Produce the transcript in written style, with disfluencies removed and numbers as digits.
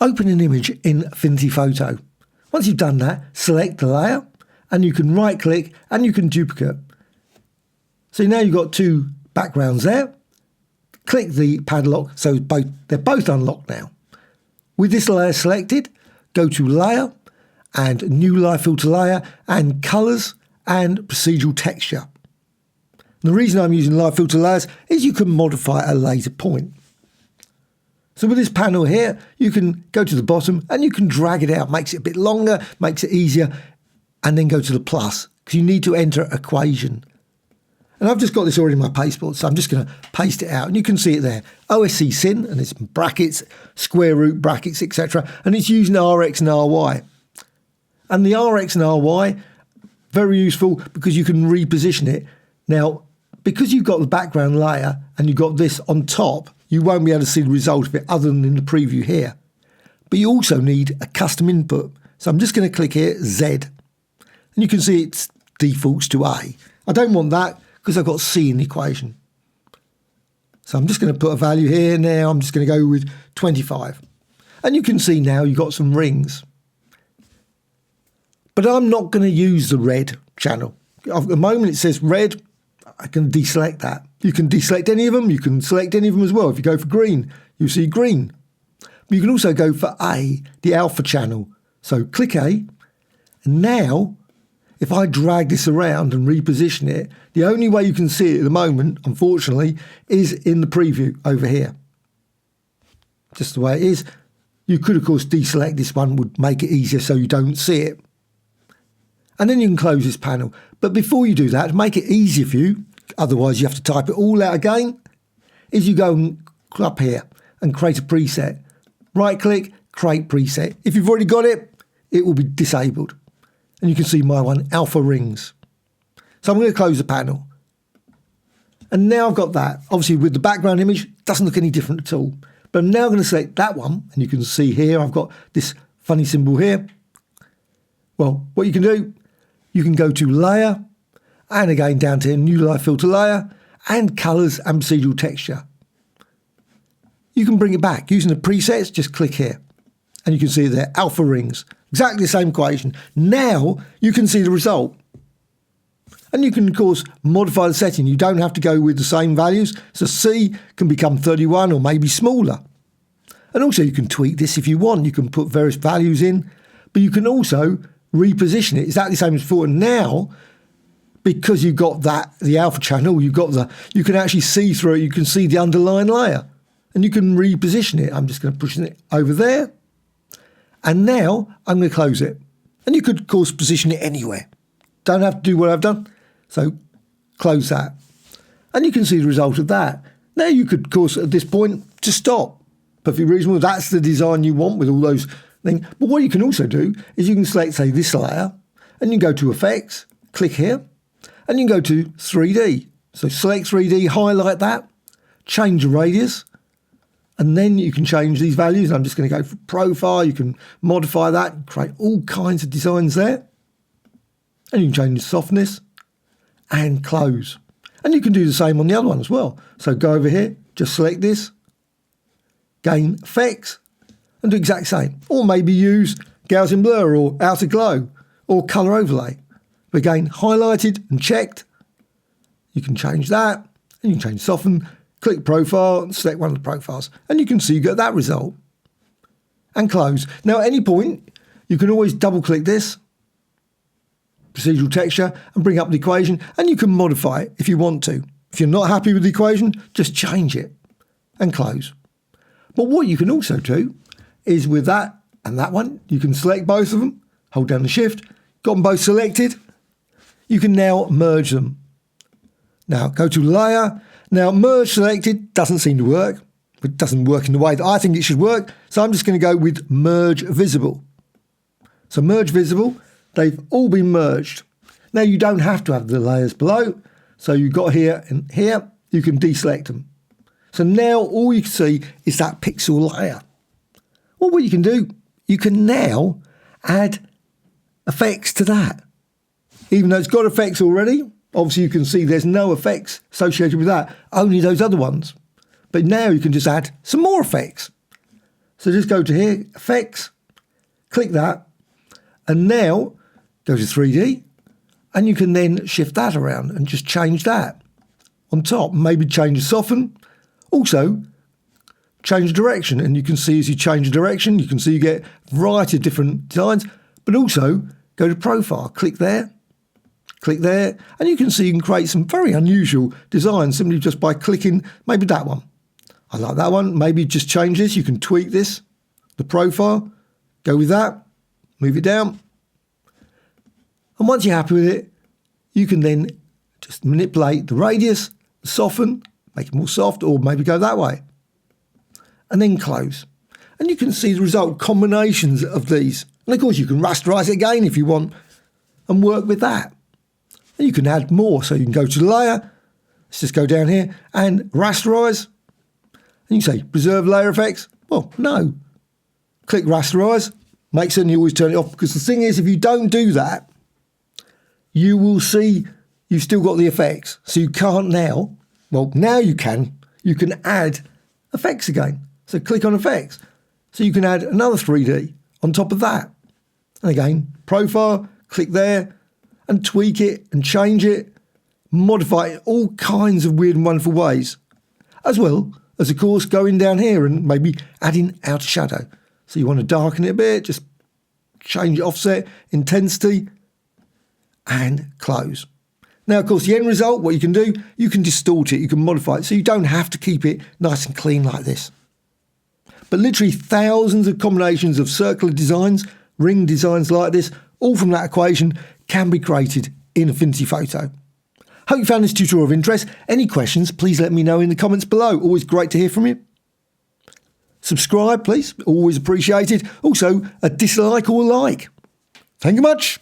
Open an image in Affinity Photo. Once you've done that, select the layer and you can right click and you can duplicate. So now you've got two backgrounds there. Click the padlock so they're both unlocked now. With this layer selected, go to Layer and New Live Filter Layer and Colours and Procedural Texture. And the reason I'm using live filter layers is you can modify at a later point. So with this panel here, you can go to the bottom and you can drag it out, makes it a bit longer, makes it easier, and then go to the plus because you need to enter an equation. And I've just got this already in my pasteboard, so I'm just going to paste it out and you can see it there. OSC sin, and it's brackets, square root, brackets, etc. And it's using RX and RY. And the RX and RY, very useful because you can reposition it. Now, because you've got the background layer and you've got this on top, you won't be able to see the result of it other than in the preview here. But you also need a custom input. So I'm just going to click here, Z. And you can see it defaults to A. I don't want that because I've got C in the equation. So I'm just going to put a value here now. I'm just going to go with 25. And you can see now you've got some rings. But I'm not going to use the red channel. At the moment it says red, I can deselect that. You can deselect any of them. You can select any of them as well. If you go for green, you see green. But you can also go for A, the alpha channel. So click A. And now, if I drag this around and reposition it, the only way you can see it at the moment, unfortunately, is in the preview over here. Just the way it is. You could, of course, deselect this one, would make it easier so you don't see it. And then you can close this panel. But before you do that, to make it easier for you, otherwise you have to type it all out again, is you go and up here and create a preset. Right click, create preset. If you've already got it, it will be disabled. And you can see my one, alpha rings. So I'm going to close the panel. And now I've got that. Obviously with the background image, it doesn't look any different at all. But I'm now going to select that one. And you can see here, I've got this funny symbol here. Well, what you can do, you can go to Layer, and again down to New Live Filter Layer, and Colours and Procedural Texture. You can bring it back. Using the presets, just click here. And you can see there, alpha rings. Exactly the same equation. Now, you can see the result. And you can, of course, modify the setting. You don't have to go with the same values. So C can become 31 or maybe smaller. And also, you can tweak this if you want. You can put various values in. But you can also reposition it exactly the same as before. And now, because you've got that, the alpha channel, you can actually see through it. You can see the underlying layer and you can reposition it. I'm just going to push it over there. And now I'm going to close it. And you could, of course, position it anywhere. Don't have to do what I've done. So close that. And you can see the result of that. Now you could, of course, at this point, just stop. Perfectly reasonable. That's the design you want with all those things. But what you can also do is you can select, say, this layer, and you can go to Effects, click here, and you can go to 3D. So select 3D, highlight that, change the radius, and then you can change these values. I'm just going to go for profile. You can modify that and create all kinds of designs there. And you can change the softness and close. And you can do the same on the other one as well. So go over here, just select this, gain effects, and do the exact same. Or maybe use Gaussian blur or outer glow or color overlay. But again, highlighted and checked. You can change that, and you can change soften, click profile, and select one of the profiles. And you can see you get that result. And close. Now at any point, you can always double click this, procedural texture, and bring up the equation, and you can modify it if you want to. If you're not happy with the equation, just change it and close. But what you can also do is with that and that one, you can select both of them, hold down the shift, got them both selected. You can now merge them. Now go to layer. Now merge selected doesn't seem to work. It doesn't work in the way that I think it should work. So I'm just going to go with merge visible. So merge visible, they've all been merged. Now you don't have to have the layers below. So you've got here and here, you can deselect them. So now all you can see is that pixel layer. Well, what you can do, you can now add effects to that. Even though it's got effects already, obviously you can see there's no effects associated with that, only those other ones. But now you can just add some more effects. So just go to here, Effects, click that, and now go to 3D, and you can then shift that around and just change that on top. Maybe change the soften. Also, change direction, and you can see as you change the direction, you can see you get a variety of different designs, but also go to Profile, click there, and you can see you can create some very unusual designs simply just by clicking maybe that one. I like that one. Maybe just change this. You can tweak this, the profile, go with that, move it down. And once you're happy with it, you can then just manipulate the radius, soften, make it more soft, or maybe go that way. And then close. And you can see the result combinations of these. And of course you can rasterize it again if you want and work with that. And you can add more. So you can go to the layer. Let's just go down here and rasterize. And you can say preserve layer effects. Well, no. Click rasterize. Make certain you always turn it off, because the thing is, if you don't do that, you will see you've still got the effects. So you can't now. Well, now you can. You can add effects again. So click on effects. So you can add another 3D on top of that. And again, profile, click there and tweak it and change it, modify it all kinds of weird and wonderful ways. As well as, of course, going down here and maybe adding outer shadow. So you want to darken it a bit, just change offset, intensity, and close. Now, of course, the end result, what you can do, you can distort it, you can modify it, so you don't have to keep it nice and clean like this. But literally thousands of combinations of circular designs, ring designs like this, all from that equation, can be created in Affinity Photo. Hope you found this tutorial of interest. Any questions, please let me know in the comments below. Always great to hear from you. Subscribe, please. Always appreciated. Also, a dislike or a like. Thank you much.